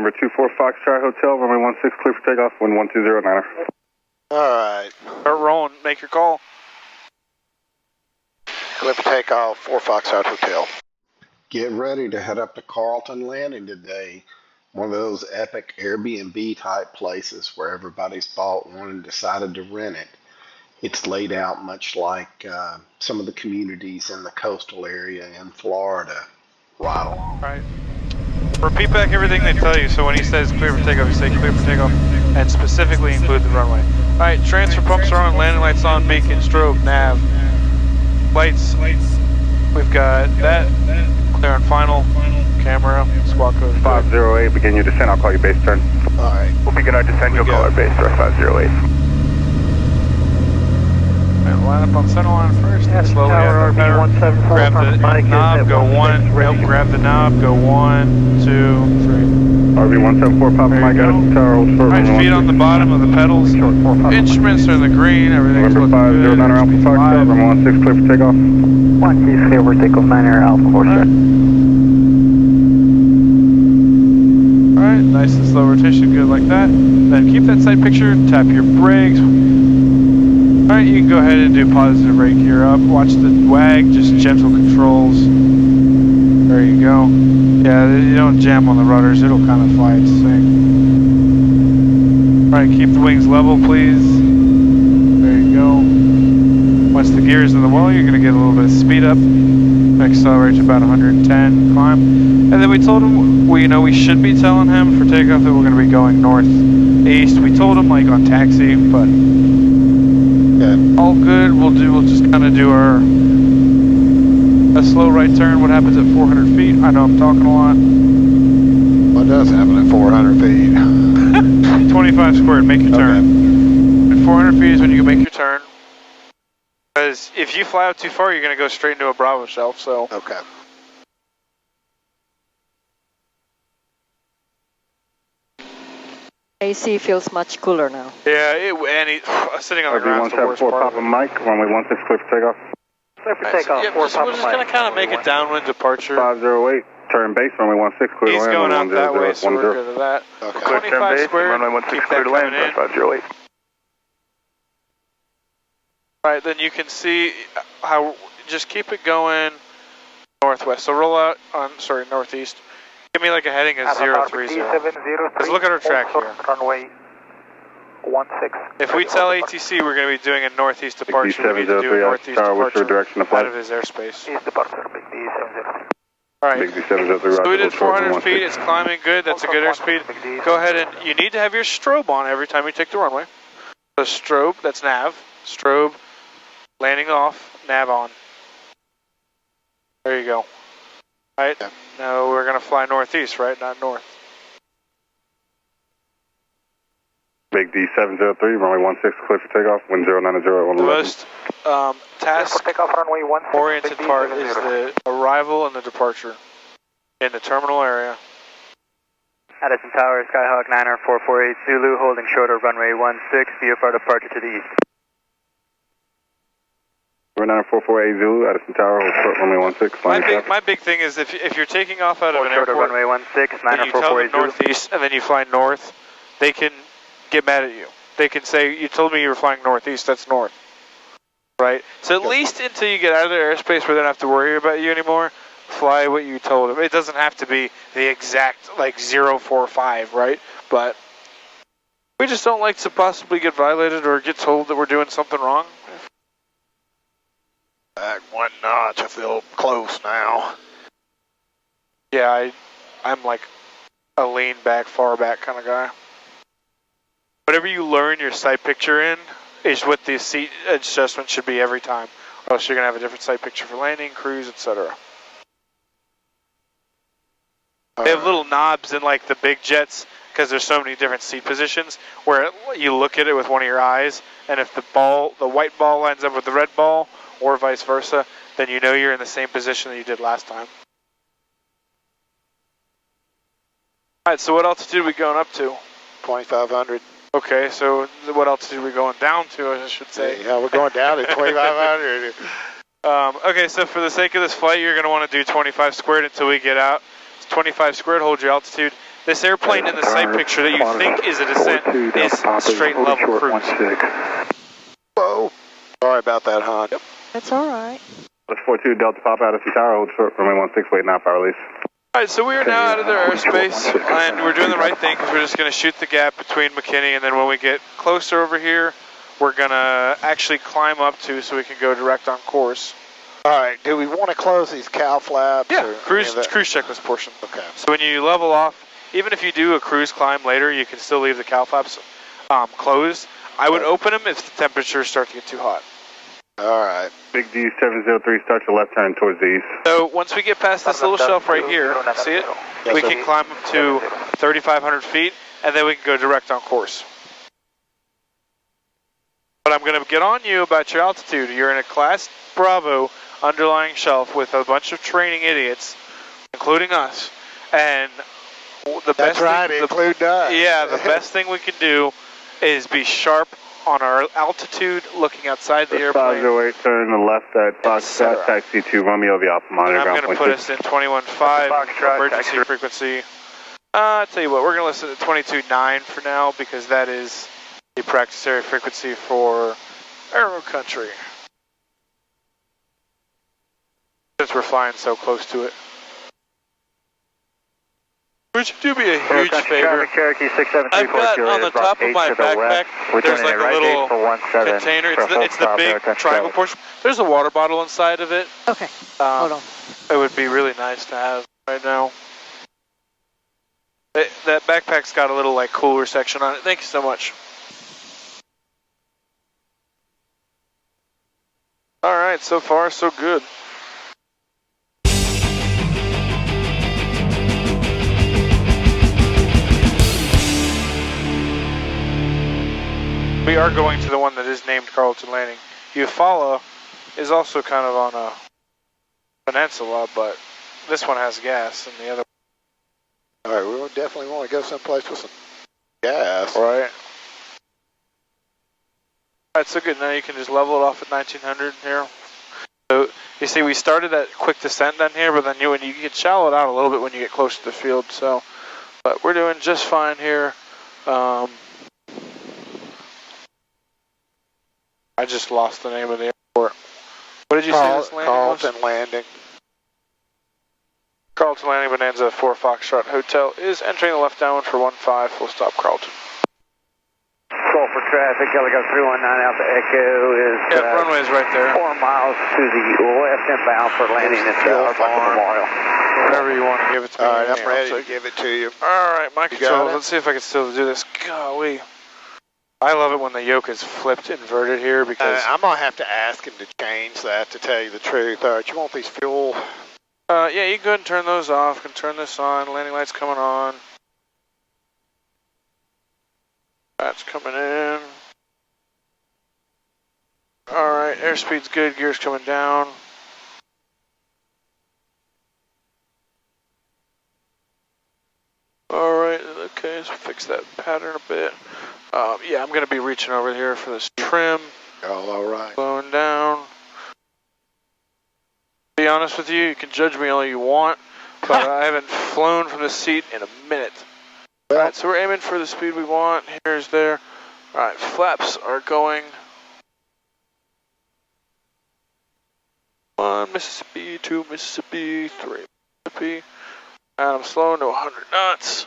November 24 Foxtrot Hotel, runway 16, clear for takeoff, wind 120 Niner. Alright. Start rolling, make your call. Clear for takeoff, 4 Foxtrot Hotel. Get ready to head up to Carlton Landing today. One of those epic Airbnb type places where everybody's bought one and decided to rent it. It's laid out much like some of the communities in the coastal area in Florida. Right along. Alright. Repeat back everything they tell you, so when he says clear for takeoff, you say clear for takeoff, and specifically include the runway. Alright, transfer pumps are on, landing lights on, beacon, strobe, nav, lights. We've got that, clear on final, camera, squawk code 508, begin your descent, I'll call you base turn. Alright. We'll begin our descent, you'll call our base turn 508. Line up on center line first, slowly add the power, grab the knob, go 1, nope, grab the knob, go 1, 2, 3. RV174, Papa Mike, got us tower, hold short. Right, feet on the bottom of the pedals, instruments are in the green, everything's looking good. November 509 Alpha Foxtrot, runway 16, clear for takeoff. 1 clear for takeoff, 9 Alpha Foxtrot. Alright, nice and slow rotation, good like that. Then keep that side picture, tap your brakes. Alright, you can go ahead and do positive brake gear up. Watch the wag, just gentle controls. There you go. Yeah, you don't jam on the rudders, it'll kind of fly its thing. Alright, keep the wings level, please. There you go. Once the gear's in the wall, you're going to get a little bit of speed up. Accelerate to about 110, climb. And then we told him, we should be telling him for takeoff that we're going to be going northeast. We told him like on taxi, but all good. We'll just kind of do a slow right turn. What happens at 400 feet? I know I'm talking a lot. What does happen at 400 feet? 25 squared, make your turn. At 400 feet is when you make your turn. Because if you fly out too far, you're going to go straight into a Bravo shelf, so. Okay. AC feels much cooler now. Yeah, sitting on the ground is the worst part. Papa Mike, runway 16, clear for takeoff. Clear for takeoff, Yeah, we're just going to kind of make a downwind departure. 508, turn base, runway 16, clear to land. He's going out that way, so we're good at that. Okay. 25 square, keep that coming in. 508. Alright, then you can see how, just keep it going northwest. So roll out on, northeast. Give me like a heading of 030. Let's look at our track here. Runway 16. If we tell ATC we're going to be doing a northeast departure, we need to do a northeast departure out of his airspace. East departure, Big D703. Alright, so we did 400 feet, it's climbing good, that's a good airspeed. Go ahead and, you need to have your strobe on every time you take the runway. So strobe, that's nav, strobe, landing off, nav on. There you go. Alright, now we're going to fly northeast, right? Not north. Big D703, runway 16, clear for takeoff, wind 090 at 111. The most task-oriented part is the arrival and the departure in the terminal area. Addison Tower, Skyhawk 9R448 Zulu, holding short of runway 16, VFR departure to the east. Runway 9448 Zulu, Addison Tower, hold short, runway 16. My big thing is if you're taking off out of an airport, runway 16, and you tell them northeast, and then you fly north, they can get mad at you. They can say, you told me you were flying northeast, that's north. Right? So at least until you get out of their airspace where they don't have to worry about you anymore, fly what you told them. It doesn't have to be the exact, like, 045, right? But we just don't like to possibly get violated or get told that we're doing something wrong. Back 1 notch, I feel close now. Yeah, I'm like a lean back, far back kind of guy. Whatever you learn your sight picture in is what the seat adjustment should be every time. Or else you're going to have a different sight picture for landing, cruise, etc. They have little knobs in like the big jets because there's so many different seat positions where you look at it with one of your eyes, and if the white ball lines up with the red ball, or vice versa, then you know you're in the same position that you did last time. Alright, so what altitude are we going up to? 2,500. Okay, so what altitude are we going down to, I should say? Yeah, we're going down to 2,500. Okay, so for the sake of this flight, you're going to want to do 25 squared until we get out. It's 25 squared, hold your altitude. This airplane in the sight picture that you think is a descent is straight level cruise. Whoa. Sorry about that, hon. Yep. That's all right. That's 42 Delta Pop out of the tower, hold short, runway 16, wait now, power release. Alright, so we are now out of their airspace, and we're doing the right thing because we're just going to shoot the gap between McKinney, and then when we get closer over here, we're going to actually climb up to so we can go direct on course. Alright, do we want to close these cow flaps? Yeah, or cruise checklist portion. Okay. So when you level off, even if you do a cruise climb later, you can still leave the cow flaps closed. I would open them if the temperatures start to get too hot. Alright. Big D 703, start your left turn towards the east. So once we get past this little shelf right here, see it? Yes, we sir. can climb up to 3,500 feet, and then we can go direct on course. But I'm going to get on you about your altitude. You're in a Class Bravo underlying shelf with a bunch of training idiots, including us. And the best thing, include us. Yeah, the best thing we can do is be sharp on our altitude, looking outside the airplane. 508, turn to the left at Foxtrot, taxi to Romeo, the Alpha Monitor. And I'm going to put us in 21.5, emergency frequency. I'll tell you what, we're going to listen to 22.9 for now, because that is the practice area frequency for Aero Country. Since we're flying so close to it. Would you do me a huge favor? I've got on the top of my backpack, there's like a little container. It's the big triangle portion. There's a water bottle inside of it. Okay, hold on. It would be really nice to have right now. That backpack's got a little like cooler section on it. Thank you so much. All right, so far so good. We are going to the one that is named Carlton Landing. Eufaula is also kind of on a peninsula, but this one has gas and the other. All right, we definitely want to go someplace with some gas. Right. All right, so good. Now you can just level it off at 1900 here. So you see, we started at quick descent down here, but then when you get shallow it out a little bit when you get close to the field. So, but we're doing just fine here. I just lost the name of the airport. What did you say this landing was? Carlton Landing. Carlton Landing, Bonanza 4 Foxtrot Hotel is entering the left downwind for 15, full stop Carlton. Call for traffic, Helicopter 319 Alpha Echo is runway is right there. 4 miles to the west inbound for landing at Memorial. Whatever you want to give it to me. All right, I'm ready to give it to you. All right, my controls. Let's see if I can still do this. Golly. I love it when the yoke is flipped inverted here because... I'm going to have to ask him to change that, to tell you the truth. All right, you want these fuel? Yeah, you can go ahead and turn those off. You can turn this on. Landing lights coming on. That's coming in. All right, airspeed's good. Gear's coming down. All right, okay, so fix that pattern a bit. Yeah, I'm going to be reaching over here for this trim. Oh, all right. Slowing down. To be honest with you, you can judge me all you want, but I haven't flown from this seat in a minute. All right, so we're aiming for the speed we want. Here's there. All right, flaps are going. 1 Mississippi, 2 Mississippi, 3 Mississippi. And I'm slowing to 100 knots.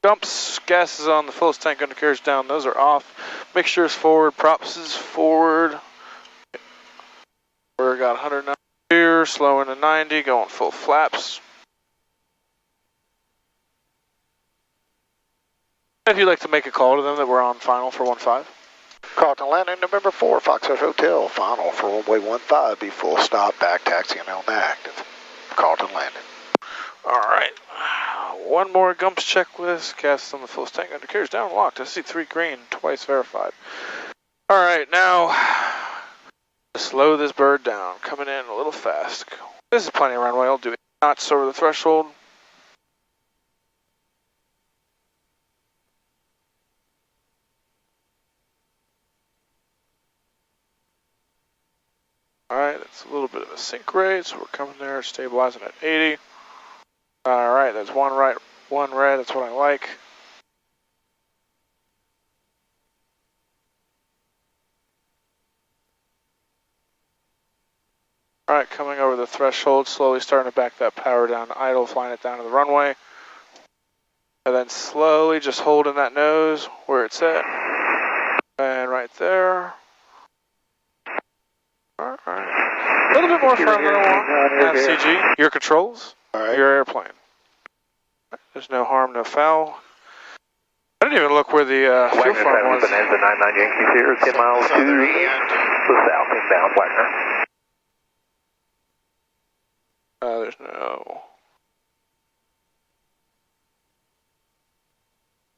Dumps, gas is on, the fullest tank undercarriage down, those are off. Mixture is forward, props is forward. We're got 100 knots here, slowing to 90, going full flaps. If you'd like to make a call to them that we're on final for 15. Carlton Landing, November 4, Foxtrot Hotel, final for runway 15, be full stop, back taxi and on active. Carlton Landing. All right, one more Gumps checklist. Gas on the full tank, undercarriage down, locked. SC3 green, twice verified. All right, now slow this bird down. Coming in a little fast. This is plenty of runway. I'll do 8 knots over the threshold. All right, it's a little bit of a sink rate, so we're coming there, stabilizing at 80. All right, that's one right, one red. That's what I like. All right, coming over the threshold, slowly starting to back that power down to idle, flying it down to the runway. And then slowly just holding that nose where it's at. And right there. All right. A little bit more firm than I want. FCG, your controls, your airplane. There's no harm, no foul. I didn't even look where the fuel farm was. Bonanza 99 Yankee here, 10 miles to the south inbound Wagner. There's no...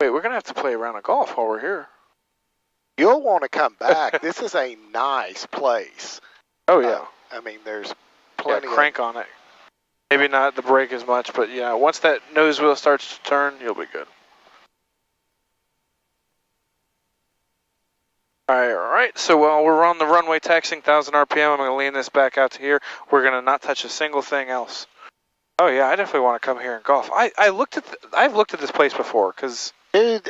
Wait, we're going to have to play a round of golf while we're here. You'll want to come back. This is a nice place. Oh, yeah. I mean, there's plenty crank on it. Maybe not the brake as much, but yeah, once that nose wheel starts to turn, you'll be good. All right, so while we're on the runway taxiing 1,000 RPM, I'm going to lean this back out to here. We're going to not touch a single thing else. Oh yeah, I definitely want to come here and golf. I've looked at this place before, because... Dude,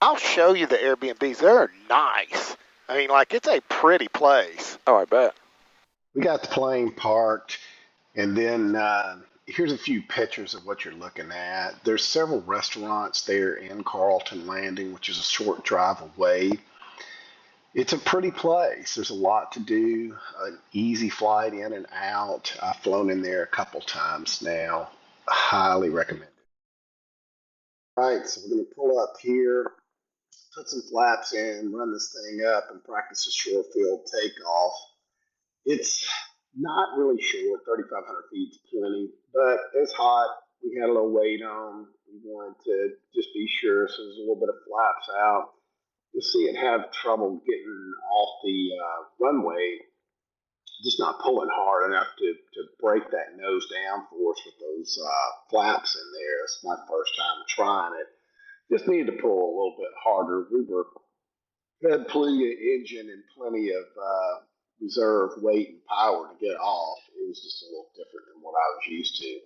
I'll show you the Airbnbs. They're nice. I mean, like, it's a pretty place. Oh, I bet. We got the plane parked, and then here's a few pictures of what you're looking at. There's several restaurants there in Carlton Landing, which is a short drive away. It's a pretty place. There's a lot to do, an easy flight in and out. I've flown in there a couple times now. Highly recommend it. All right, so we're going to pull up here, put some flaps in, run this thing up, and practice a short field takeoff. It's not really short, 3,500 feet is plenty, but it's hot. We had a little weight on. We wanted to just be sure, so there's a little bit of flaps out. You'll see it have trouble getting off the runway, just not pulling hard enough to break that nose down for us with those flaps in there. It's my first time trying it. Just needed to pull a little bit harder. We had plenty of engine and plenty of reserve weight and power to get off. It was just a little different than what I was used to.